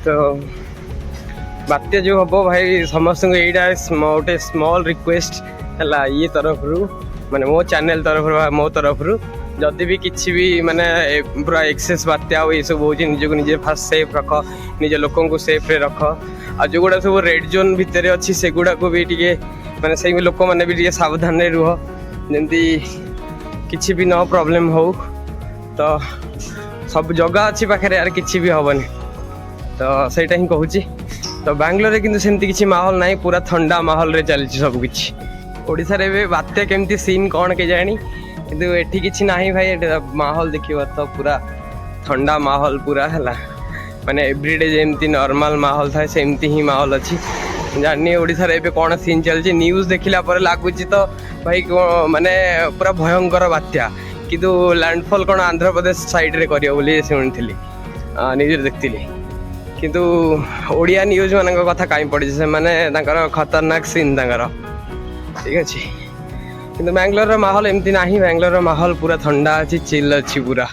तो बात्या जो हम भाई समस्त को यहीटा गोटे स्मॉल रिक्वेस्ट है ये तरफ रू माने मो चैनल तरफ मो तरफ रू जदि भी किसी भी माने पूरा एक्सेस बात्या ये सब हो निज को निजे फास्ट सेफ रख निज लोक को सेफ रे रख आ जो गुड़ा सब रेड जोन भितर अच्छी से गुड़ा को भी टे माने से लोक मैंने भी सावधान रुह जमी किसी भी न प्रॉब्लम हो तो सब जगह अच्छी पाखे यार किसी भी हेनी तो सहीटा ही कहूँ तो बांग्लोर किंतु सेमती किसी माहौल ना पूरा ठंडा माहौल रे चलती सबकि ओडिशा रे बात्या केमती सीन कौन के जानी किंतु एठी किसी ना भाई माहौल देखिए तो पूरा ठंडा माहौल पूरा है माने एवरीडे जमती नॉर्मल माहौल था सेमती ही माहौल अच्छी जानी ओडिशा रे कौन सीन चलती न्यूज देखला पर लगुच तो भाई माने पूरा भयंकर बात्या किंतु लैंडफॉल कौन आंध्र प्रदेश साइड रे करियो बोली शुणी न्यूज देखती किंतु ओडिया न्यूज मान कथा कहीं पड़ी से माने खतरनाक सीन ठीक अच्छे किंतु बैंगलोर माहौल एमती ना बैंगलोर माहौल पूरा ठंडा अच्छी चिल अच्छी पूरा